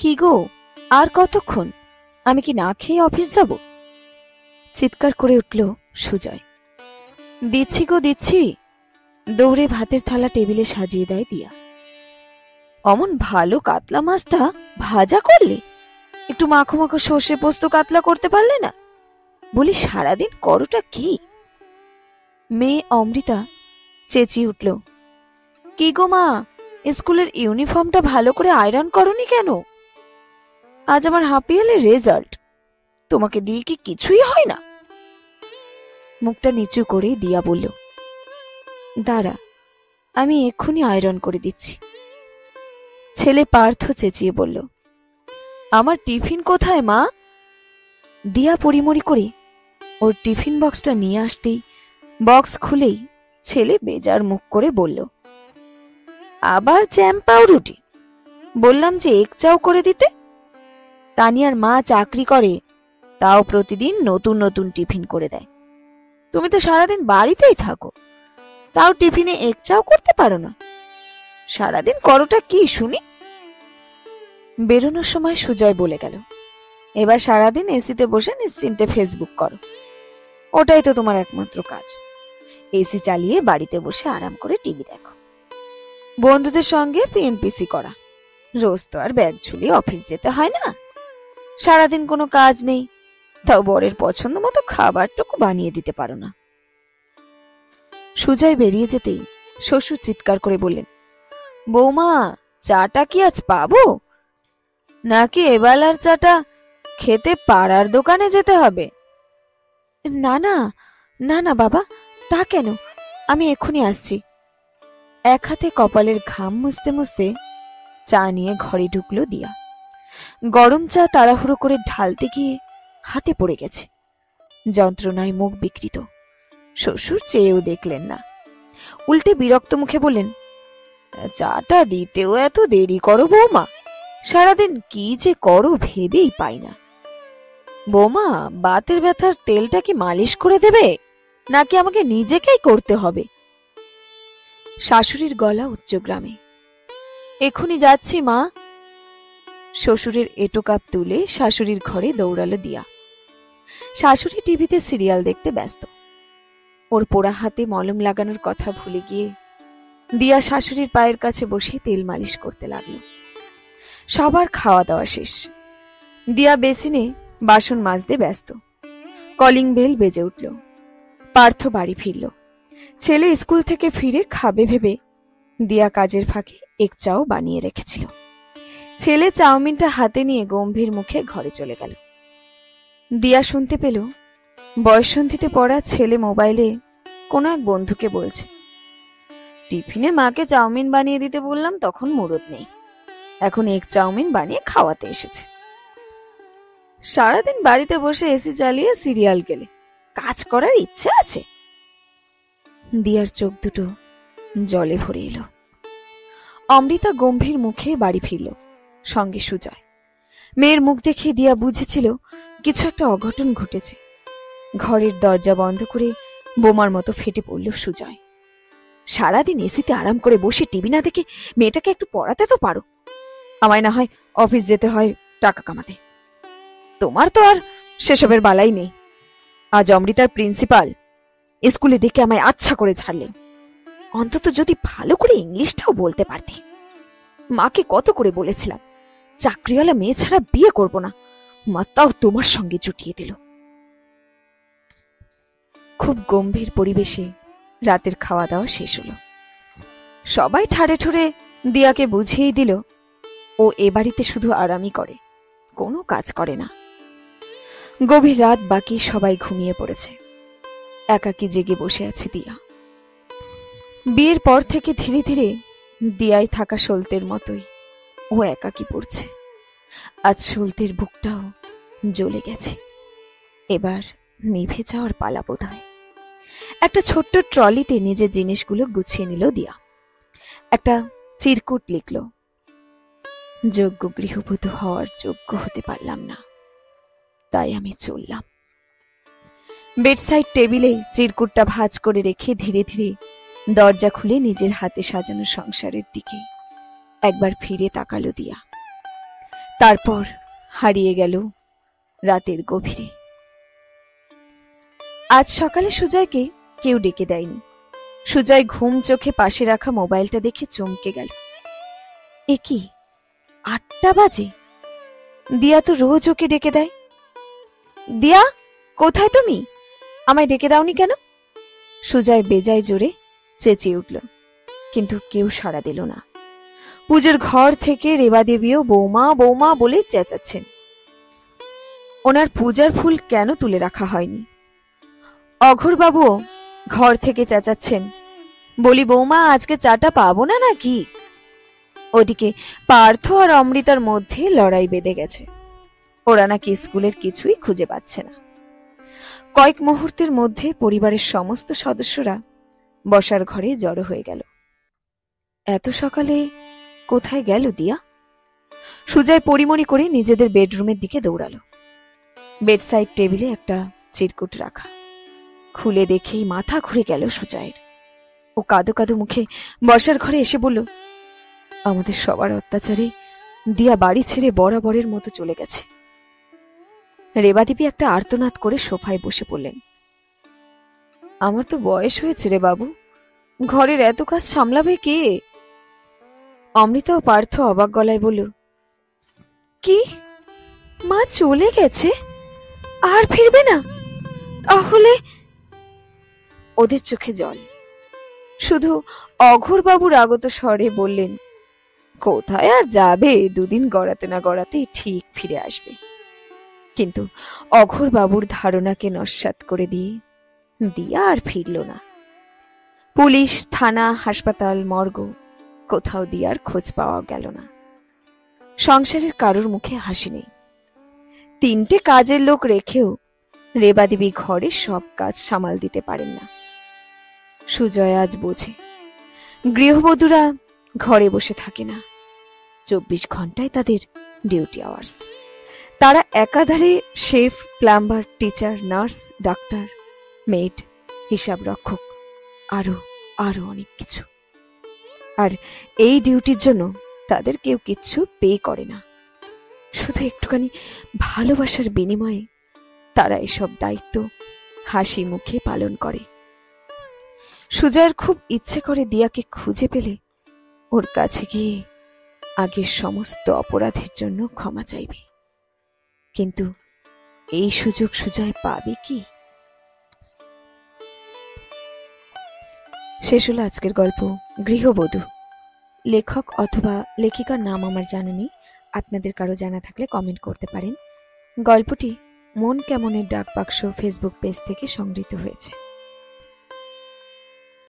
কি গো, আর কতক্ষণ? আমি কি না খেয়ে অফিস যাব? চিৎকার করে উঠল সুজয়। দিচ্ছি গো দিচ্ছি। দৌড়ে ভাতের থালা টেবিলে সাজিয়ে দেয় দিয়া। অমন ভালো কাতলা মাছটা ভাজা করলে, একটু মাখো মাখো সর্ষে পোস্ত কাতলা করতে পারলে না? বলি সারাদিন করোটা কি? মেয়ে অমৃতা চেঁচিয়ে উঠল, কি গো মা, স্কুলের ইউনিফর্মটা ভালো করে আয়রন করনি কেন? আজ আমার হাফিয়ালের রেজাল্ট, তোমাকে দিয়ে কি কিছুই হয় না? মুখটা নিচু করে দিয়া বলল, দাঁড়া, আমি এক্ষুনি আয়রন করে দিচ্ছি। ছেলে পার্থ চেঁচিয়ে বলল, আমার টিফিন কোথায় মা? দিয়া পরিমরি করে ওর টিফিন বক্সটা নিয়ে আসতেই বক্স খুলেই ছেলে বেজার মুখ করে বলল, আবার জ্যাম পাউরুটি? বললাম যে এক চাও করে দিতে। তানিয়ার মা চাকরি করে, তাও প্রতিদিন নতুন নতুন টিফিন করে দেয়। তুমি তো সারাদিন বাড়িতেই থাকো, তাও টিফিনে এক চাও করতে পারো না। সারাদিন করোটা কি শুনি? বেরোনোর সময় সুজয় বলে গেল, এবার সারাদিন এসিতে বসে নিশ্চিন্তে ফেসবুক করো, ওটাই তো তোমার একমাত্র কাজ। এসি চালিয়ে বাড়িতে বসে আরাম করে টিভি দেখো, বন্ধুদের সঙ্গে পিএনপিসি করা। রোজ তো আর ব্যাগ ঝুলিয়ে অফিস যেতে হয় না। সারাদিন কোনো কাজ নেই, তাও বরের পছন্দ মতো খাবারটুকু বানিয়ে দিতে পারো না। সুজয় বেরিয়ে যেতেই শ্বশুর চিৎকার করে বললেন, বৌমা, চাটা কি আজ পাবো, নাকি এবেলার চাটা খেতে পাড়ার দোকানে যেতে হবে? না না না না বাবা, তা কেন, আমি এক্ষুনি আসছি। এক হাতে কপালের ঘাম মুছতে মুছতে চা নিয়ে ঘরে ঢুকলো দিয়া। গরম চা তাড়াহুড়ো করে ঢালতে গিয়ে হাতে পড়ে গেছে। যন্ত্রণায় মুখ বিকৃত। শ্বশুর চেয়েও দেখলেন না, উল্টে বিরক্ত মুখে বললেন, চাটা দিতেও এত দেরি করো বৌমা? সারাদিন কি যে করো ভেবেই পাই না। বৌমা, বাতের ব্যথার তেলটা কি মালিশ করে দেবে, নাকি আমাকে নিজেকেই করতে হবে? শাশুড়ির গলা উচ্চগ্রামে। এক্ষুনি যাচ্ছি মা। শ্বশুরের এটো কাপ তুলে শাশুড়ির ঘরে দৌড়ালো দিয়া। শাশুড়ি টিভিতে সিরিয়াল দেখতে ব্যস্ত। ওর পোড়া হাতে মলম লাগানোর কথা ভুলে গিয়ে দিয়া শাশুড়ির পায়ের কাছে বসে তেল মালিশ করতে লাগলো। সবার খাওয়া দাওয়া শেষ। দিয়া বেসিনে বাসন মাজতে ব্যস্ত। কলিং বেল বেজে উঠল। পার্থ বাড়ি ফিরল। ছেলে স্কুল থেকে ফিরে খাবে ভেবে দিয়া কাজের ফাঁকে এক চাও বানিয়ে রেখেছিল। ছেলে চাউমিনটা হাতে নিয়ে গম্ভীর মুখে ঘরে চলে গেল। দিয়া শুনতে পেল বয়ঃসন্ধিতে পড়া ছেলে মোবাইলে কোনো এক বন্ধুকে বলছে, টিফিনে মাকে চাউমিন বানিয়ে দিতে বললাম, তখন মুরদ নেই, এখন এক চাউমিন বানিয়ে খাওয়াতে এসেছে। সারাদিন বাড়িতে বসে এসি চালিয়ে সিরিয়াল গেলে কাজ করার ইচ্ছে আছে? দিয়ার চোখ দুটো জলে ভরে এলো। অমৃতা গম্ভীর মুখে বাড়ি ফিরল, সঙ্গে সুজয়। মেয়ের মুখ দেখে দিয়া বুঝেছিল কিছু একটা অঘটন ঘটেছে। ঘরের দরজা বন্ধ করে বোমার মতো ফেটে পড়ল সুজয়। সারাদিন এসিতে আরাম করে বসে টিভি না দেখে মেয়েটাকে একটু পড়াতে তো পারো। আমায় না হয় অফিস যেতে হয় টাকা কামাতে, তোমার তো আর সেসবের বালাই নেই। আজ অমৃতার প্রিন্সিপাল স্কুলে ডেকে আমায় আচ্ছা করে ছাড়লেন। অন্তত যদি ভালো করে ইংলিশটাও বলতে পারতি। মাকে কত করে বলেছিলাম চাকরিওয়ালা মেয়ে ছাড়া বিয়ে করব না, মা তাও তোমার সঙ্গে জুটিয়ে দিল। খুব গম্ভীর পরিবেশে রাতের খাওয়া দাওয়া শেষ হলো। সবাই ঠাড়ে ঠুড়ে দিয়াকে বুঝিয়েই দিল ও এ বাড়িতে শুধু আরামই করে, কোনো কাজ করে না। গভীর রাত বাকি সবাই ঘুমিয়ে পড়েছে। একাকী জেগে বসে আছে দিয়া। বিয়ের পর থেকে ধীরে ধীরে দিয়ায় থাকা সলতের মতোই ও একাকী পড়ছে। আজ সলতের বুকটাও জ্বলে গেছে, এবার নিভে যাওয়ার পালা বোধ হয়। একটা ছোট্ট ট্রলিতে নিজের জিনিসগুলো গুছিয়ে নিল দিয়া। একটা চিরকুট লিখল, যোগ্য গৃহবধূ হওয়ার যোগ্য হতে পারলাম না, তাই আমি চললাম। বেডসাইড টেবিলে চিরকুটটা ভাঁজ করে রেখে ধীরে ধীরে দরজা খুলে নিজের হাতে সাজানো সংসারের দিকে একবার ফিরে তাকালো দিয়া। তারপর হারিয়ে গেল রাতের গভীরে। আজ সকালে সুজয়কে কেউ ডেকে দেয়নি। সুজয় ঘুম চোখে পাশে রাখা মোবাইলটা দেখে চমকে গেল। এ কি, 8টা বাজে? দিয়া তো রোজ ওকে ডেকে দেয়। দিয়া, কোথায় তুমি? আমায় ডেকে দাওনি কেন? সুজয় বেজায় জোরে চেঁচিয়ে উঠল, কিন্তু কেউ সাড়া দিল না। পূজার ঘর থেকে রেবা দেবীও বৌমা বৌমা বলে চেঁচাচ্ছেন। ওনার পূজার ফুল কেন তুলে রাখা হয়নি? অঘোরবাবুও ঘর থেকে চেঁচাচ্ছেন, বলি বৌমা আজকে চাটা পাবো না নাকি? ওদিকে পার্থ আর অমৃতার মধ্যে লড়াই বেঁধে গেছে। ওরা নাকি স্কুলের কিছুই খুঁজে পাচ্ছে না। কয়েক মুহূর্তের মধ্যে পরিবারের সমস্ত সদস্যরা বসার ঘরে জড়ো হয়ে গেল। এত সকালে কোথায় গেল দিয়া? সুজয় পরিমণি করে নিজেদের বেডরুমের দিকে দৌড়ালো। বেডসাইড টেবিলে একটা চিরকুট রাখা। খুলে দেখেই মাথা ঘুরে গেল সুজয়ের। ও কাঁদো কাঁদো মুখে বসার ঘরে এসে বলল, আমাদের সবার অত্যাচারে দিয়া বাড়ি ছেড়ে বরাবরের মতো চলে গেছে। রেবাদেবী একটা আর্তনাদ করে সোফায় বসে পড়লেন। আমার তো বয়স হয়েছে রে বাবু, ঘরের এত কাজ সামলাবে কে? অমৃতা ও পার্থ অবাক গলায় বলল, কি, মা চলে গেছে? আর ফিরবে না? তাহলে? ওদের চোখে জল। শুধু অঘোরবাবুর আগত স্বরে বললেন, কোথায় আর যাবে, দুদিন গড়াতে না গড়াতেই ঠিক ফিরে আসবে। কিন্তু অঘোরবাবুর ধারণাকে নস্যাৎ করে দিয়ে দিয়া আর ফিরল না। পুলিশ, থানা, হাসপাতাল, মর্গ, কোথাও দিয়ার খোঁজ পাওয়া গেল না। সংসারের কারোর মুখে হাসি নেই। 3টে কাজের লোক রেখেও রেবাদেবী ঘরে সব কাজ সামাল দিতে পারেন না। সুজয় আজ বোঝে, গৃহবধূরা ঘরে বসে থাকে না। 24 ঘন্টায় তাদের ডিউটি আওয়ার্স। তারা একাধারে chef, plumber, teacher, nurse, doctor, made, হিসাব রক্ষক, আরো আরো অনেক কিছু। আর এই ডিউটির জন্য তাদের কেউ কিচ্ছু পে করে না। শুধু একটুখানি ভালোবাসার বিনিময়ে তারা এসব দায়িত্ব হাসি মুখে পালন করে। সুজয়ের খুব ইচ্ছে করে দিয়াকে খুঁজে পেলে ওর কাছে গিয়ে আগের সমস্ত অপরাধের জন্য ক্ষমা চাইবে। কিন্তু এই সুযোগ সুজয় পাবে কি? শেষ হলো আজকের গল্প গৃহবধূ। লেখক অথবা লেখিকার নাম আমার জানা নেই। আপনাদের কারো জানা থাকলে কমেন্ট করতে পারেন। গল্পটি মন কেমনের ডাক বাক্স ফেসবুক পেজ থেকে সংগৃহীত হয়েছে।